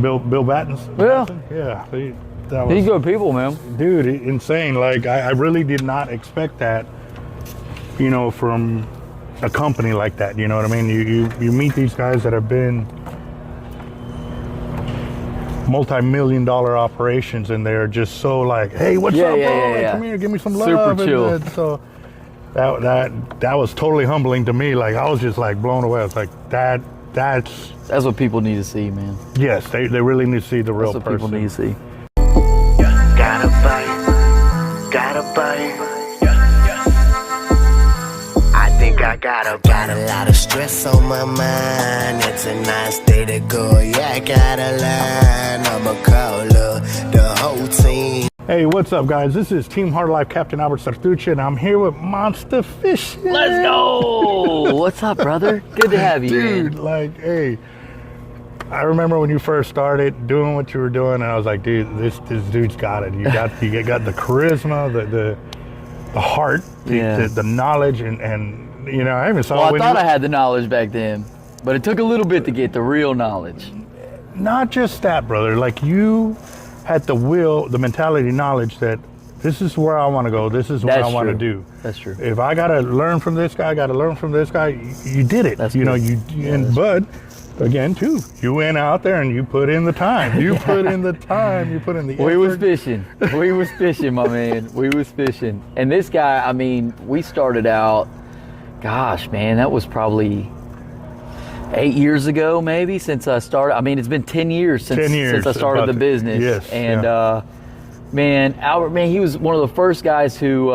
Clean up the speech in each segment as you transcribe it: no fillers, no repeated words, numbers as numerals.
Bill Batten's. Yeah. He's good people, man. Dude, insane. Like I really did not expect that, you know, from a company like that. You know what I mean? You meet these guys that have been multi-million-dollar operations, and they're just so like, hey, what's up, bro? Come here, give me some love. Super chill. And so that was totally humbling to me. Like I was just like blown away. I was like, that's what people need to see, man. Yes, they really need to see the real person. That's what people need to see. Gotta bite. I think I got a lot of stress on my mind. It's a nice day to go. Yeah, I gotta line. I'ma call the whole team. Hey, what's up, guys? This is Team Hard Life Captain Albert Zertuche, and I'm here with Monsta Fishing. Let's go! What's up, brother? Good to have you, dude. Man. Like, hey, I remember when you first started doing what you were doing, and I was like, dude, this dude's got it. You got the charisma, the heart, the knowledge, and you know, I even saw. Well, I thought I had the knowledge back then, but it took a little bit to get the real knowledge. Not just that, brother. Like you had the will, the mentality, knowledge that this is where I want to go. This is what I want to do. That's true. If I got to learn from this guy, I got to learn from this guy. You did it. That's you know, good. But again, too, you went out there and you put in the time. You put in the time. You put in the effort. We was fishing. We was fishing, my man. We was fishing. And this guy, I mean, we started out, gosh, man, that was probably 8 years ago, maybe, since I started. I mean, it's been 10 years since I started the business. Yes. And man, Albert, man, he was one of the first guys who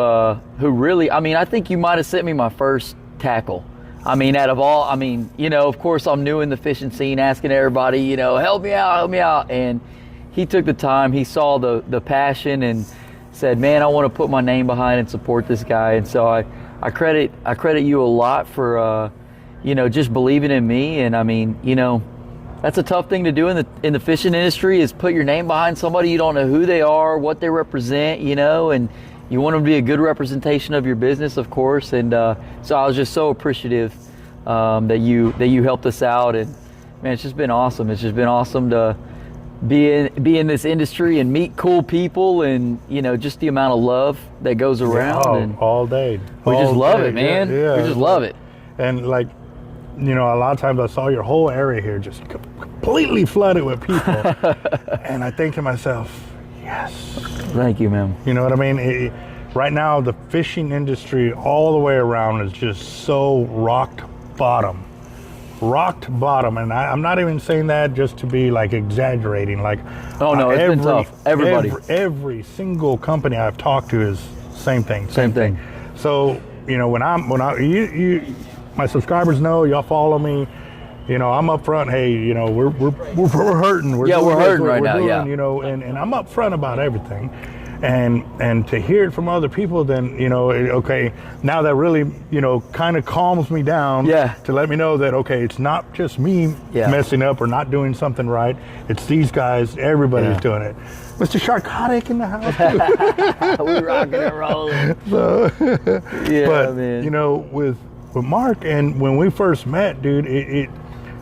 really, I mean, I think you might have sent me my first tackle. I mean, out of all, I mean, you know, of course I'm new in the fishing scene, asking everybody, you know, help me out. And he took the time, he saw the passion and said, man, I want to put my name behind and support this guy. And so I credit you a lot for, you know, just believing in me. And I mean, you know, that's a tough thing to do in the fishing industry, is put your name behind somebody. You don't know who they are, what they represent, you know, and you want them to be a good representation of your business, of course. And so I was just so appreciative that you helped us out. And man, it's just been awesome. It's just been awesome to be in this industry and meet cool people, and you know, just the amount of love that goes around. All day. We just love it, man. Yeah. We just love it. And like, you know, a lot of times I saw your whole area here just completely flooded with people. And I think to myself, yes. Thank you, man. You know what I mean? Right now, the fishing industry all the way around is just so rocked bottom. And I'm not even saying that just to be like exaggerating. Like, oh no, it's been tough. Everybody. Every single company I've talked to is same thing. Same thing. So, you know, when my subscribers know, y'all follow me, you know, I'm up front. Hey, you know, we're hurting. We're hurting right now. Yeah. You know, and I'm up front about everything, and to hear it from other people, then you know, okay, now that really, you know, kind of calms me down. Yeah. To let me know that okay, it's not just me messing up or not doing something right. It's these guys. Everybody's doing it. Mr. Shark in the house too. We rocking and rolling. So, but man, you know, with Mark, and when we first met, dude, it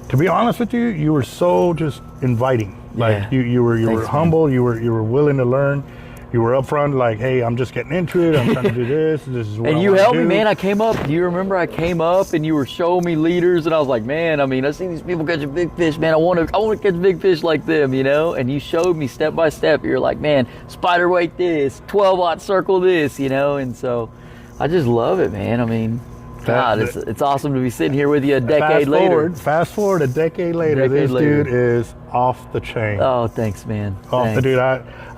to be honest with you, you were so just inviting. Like you were humble, you were willing to learn. You were upfront, like, hey, I'm just getting into it. I'm trying to do this. This is what and I you want helped to do. me, man. I came up. Do you remember I came up and you were showing me leaders, and I was like, man, I mean, I see these people catching big fish, man. I want to catch big fish like them, you know. And you showed me step by step. You're like, man, spider weight this, 12-aught circle this, you know. And so I just love it, man. I mean, God, it's awesome to be sitting here with you a decade later. Fast forward a decade later, this dude is off the chain. Oh, thanks, man. The dude.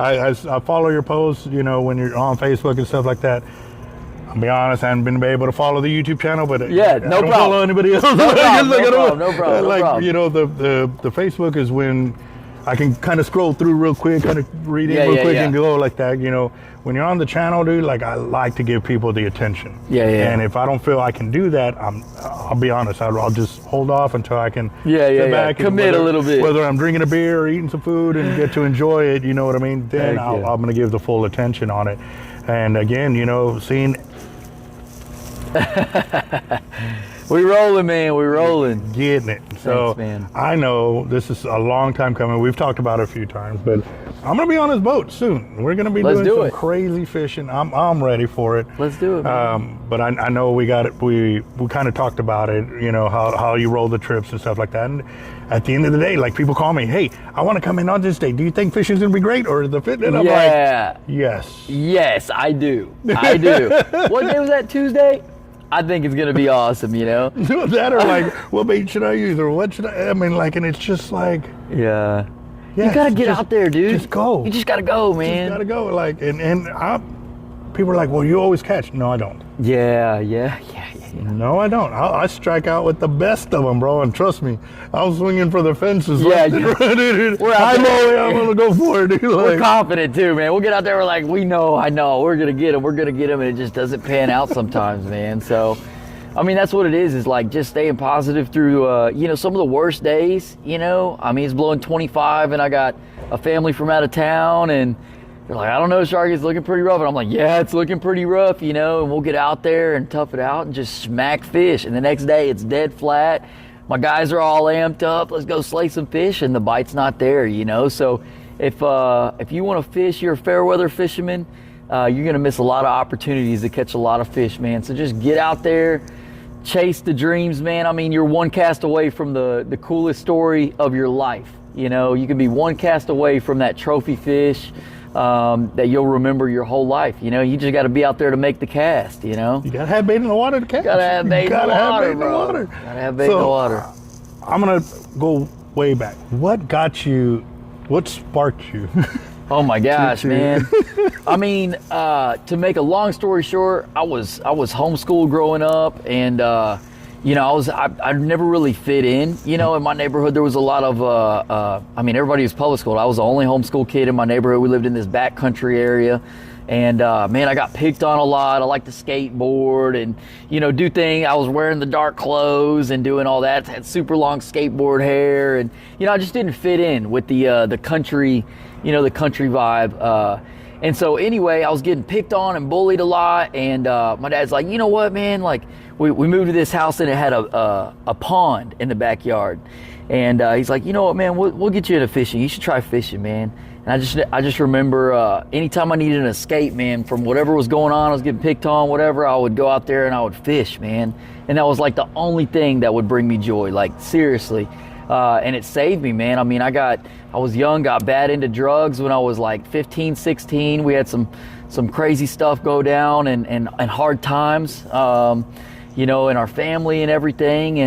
I follow your posts, you know, when you're on Facebook and stuff like that. I'll be honest, I haven't been able to follow the YouTube channel, but no I don't problem. follow anybody else. No problem. Like, you know, the Facebook is when I can kind of scroll through real quick, kind of read it real quick and go like that, you know. When you're on the channel, dude, like I like to give people the attention. And if I don't feel I can do that, I'll be honest, I'll just hold off until I can sit back, commit a little bit. Whether I'm drinking a beer or eating some food and get to enjoy it, you know what I mean? Then I'm going to give the full attention on it. And again, you know, seeing We rolling, man. We rolling. Getting it. So thanks, man. I know this is a long time coming. We've talked about it a few times, but I'm gonna be on his boat soon. We're gonna be doing some crazy fishing. I'm ready for it. Let's do it, man. But I know we got it. We kind of talked about it. You know how you roll the trips and stuff like that. And at the end of the day, like people call me, hey, I want to come in on this day. Do you think fishing's gonna be great or the fit? And I'm like, yes. Yes, I do. I do. What day was that? Tuesday? I think it's gonna be awesome, you know. That or like, what bait should I use or what should I mean, like, and it's just like, yeah, you gotta get out there, dude. Just go. You just gotta go, man. Just gotta go. Like, and people are like, well, you always catch. No, I don't. Yeah. No, I don't. I strike out with the best of them, bro. And trust me, I'm swinging for the fences. Yeah, I'm gonna go for it, dude. Like, we're confident too, man. We'll get out there. We're like, I know. We're gonna get them. We're gonna get them, and it just doesn't pan out sometimes, man. So, I mean, that's what it is like just staying positive through, some of the worst days. You know, I mean, it's blowing 25, and I got a family from out of town, and they're like, I don't know, Sharky, it's looking pretty rough. And I'm like, yeah, it's looking pretty rough, you know, and we'll get out there and tough it out and just smack fish. And the next day it's dead flat. My guys are all amped up. Let's go slay some fish, and the bite's not there, you know. So if you want to fish, you're a fair weather fisherman, you're going to miss a lot of opportunities to catch a lot of fish, man. So just get out there, chase the dreams, man. I mean, you're one cast away from the coolest story of your life. You know, you can be one cast away from that trophy fish that you'll remember your whole life. You know, you just got to be out there to make the cast, you know. You got to have bait in the water to catch. Got to have bait in the water, bro. Got to have bait in the water. I'm going to go way back. What sparked you? Oh my gosh, man. I mean, to make a long story short, I was homeschooled growing up, and I never really fit in. You know, in my neighborhood, there was a lot of, everybody was public school. I was the only homeschool kid in my neighborhood. We lived in this backcountry area. And, man, I got picked on a lot. I like to skateboard and, do things. I was wearing the dark clothes and doing all that. Had super long skateboard hair. And, I just didn't fit in with the country, the country vibe. And so anyway, I was getting picked on and bullied a lot. And my dad's like, you know what, man? Like, we moved to this house and it had a pond in the backyard. And he's like, you know what, man? We'll get you into fishing. You should try fishing, man. And I just remember anytime I needed an escape, man, from whatever was going on, I was getting picked on, whatever, I would go out there and I would fish, man. And that was like the only thing that would bring me joy, like seriously. And it saved me, man. I mean, I was young, got bad into drugs when I was like 15, 16. We had some crazy stuff go down and hard times, in our family and everything.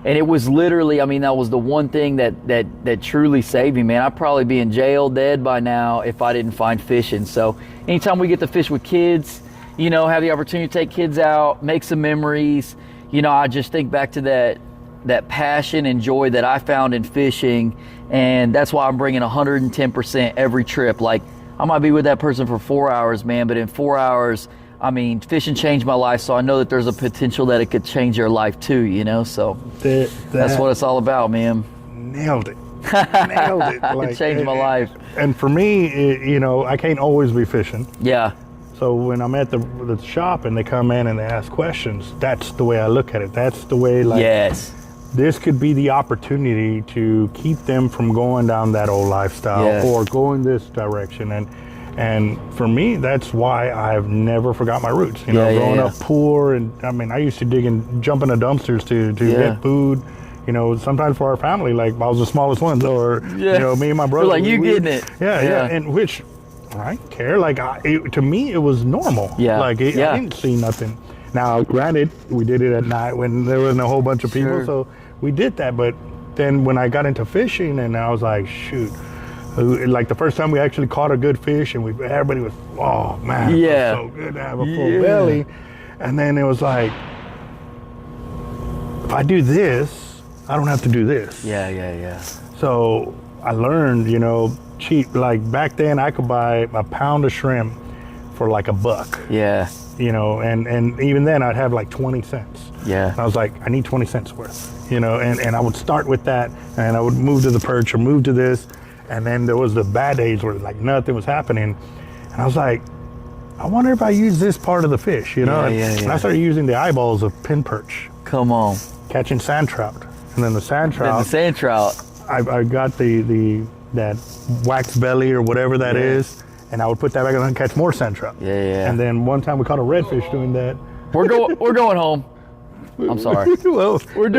And it was literally, I mean, that was the one thing that truly saved me, man. I'd probably be in jail, dead by now if I didn't find fishing. So anytime we get to fish with kids, have the opportunity to take kids out, make some memories, I just think back to that passion and joy that I found in fishing. And that's why I'm bringing 110% every trip. Like, I might be with that person for 4 hours, man, but in 4 hours, I mean, fishing changed my life, so I know that there's a potential that it could change your life too, so that's what it's all about, man. Nailed it. Like, it changed my life. And for me, I can't always be fishing. Yeah. So when I'm at the shop and they come in and they ask questions, that's the way I look at it. That's the way, like, yes, this could be the opportunity to keep them from going down that old lifestyle or going this direction. And for me, that's why I've never forgot my roots. Growing up poor, and I mean, I used to jump into dumpsters to get food. Sometimes for our family, like I was the smallest one, or me and my brother. Like getting it. Yeah, and which I didn't care. Like to me, it was normal. Yeah, like I didn't see nothing. Now, granted, we did it at night when there wasn't a whole bunch of people, so we did that. But then when I got into fishing, and I was like, shoot. Like the first time we actually caught a good fish, and everybody was, oh man, it was so good to have a full belly. And then it was like, if I do this, I don't have to do this. Yeah. So I learned, cheap. Like back then, I could buy a pound of shrimp for like $1. Yeah. And even then, I'd have like 20 cents. Yeah. And I was like, I need 20 cents worth. And I would start with that, and I would move to the perch or move to this. And then there was the bad days where like nothing was happening. And I was like, I wonder if I use this part of the fish, And I started using the eyeballs of pin perch. Come on. catching sand trout. And then the sand trout. The sand trout. I got that wax belly or whatever that is, and I would put that back and catch more sand trout. Yeah. And then one time we caught a redfish doing that. We're going home. I'm sorry. Well, we're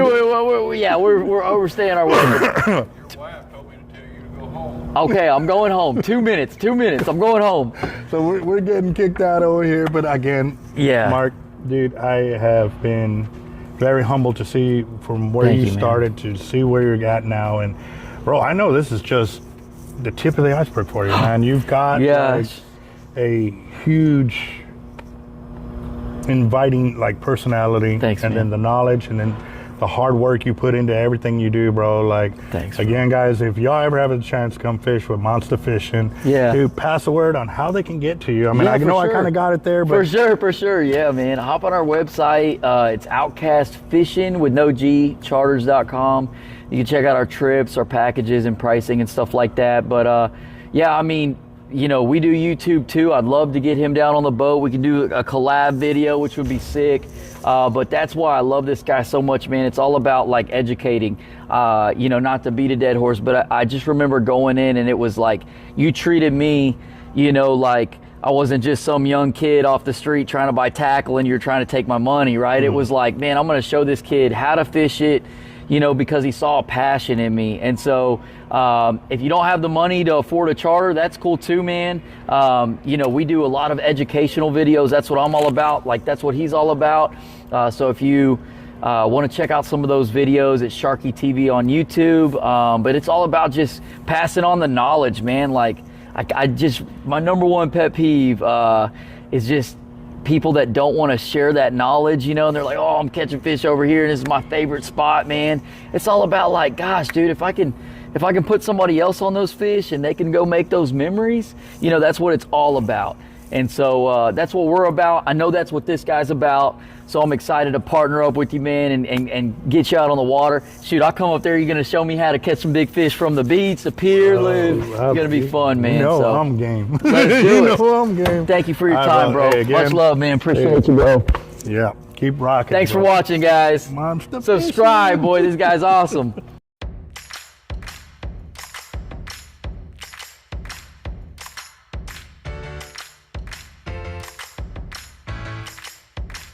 overstaying our welcome. Your wife told me to tell you to go home. Okay, I'm going home. 2 minutes. I'm going home. so we're getting kicked out over here, but again, Mark, dude, I have been very humbled to see from where you started to see where you're at now. And bro, I know this is just the tip of the iceberg for you, man. You've got like a huge inviting like personality. Thanks, and man. then the knowledge, and then the hard work you put into everything you do, bro. Like, thanks, again, guys, if y'all ever have a chance to come fish with Monsta Fishing, dude, pass the word on how they can get to you. I mean, I know I kind of got it there, but for sure, yeah, man. Hop on our website. It's Outcast Fishing with no G, charters.com. You can check out our trips, our packages, and pricing and stuff like that. But yeah, I mean, you know, we do YouTube too. I'd love to get him down on the boat. We can do a collab video, which would be sick. But that's why I love this guy so much, man. It's all about like educating, you know, not to beat a dead horse, but I just remember going in and it was like, you treated me, you know, like I wasn't just some young kid off the street trying to buy tackle and you're trying to take my money, right? It was like, man, I'm going to show this kid how to fish it, you know, because he saw a passion in me. And so if you don't have the money to afford a charter, that's cool too, man. You know, we do a lot of educational videos. That's what I'm all about. Like, that's what he's all about. So if you want to check out some of those videos, it's Sharky TV on YouTube. But it's all about just passing on the knowledge, man. Like, I just, my number one pet peeve is just people that don't want to share that knowledge, you know, and they're like, oh, I'm catching fish over here and this is my favorite spot, man. It's all about like, gosh, dude, if I can put somebody else on those fish and they can go make those memories, you know, that's what it's all about. And so that's what we're about. I know that's what this guy's about. So I'm excited to partner up with you, man, and get you out on the water. Shoot, I'll come up there. You're going to show me how to catch some big fish from the beach, the pier. It's going to be fun, man. You know, so I'm game. Let's do it. You know I'm game. Thank you for your time, bro. Hey, much love, man. Appreciate you, bro. Yeah, keep rocking. Thanks for watching, guys. Monsta Subscribe, boy. This guy's awesome.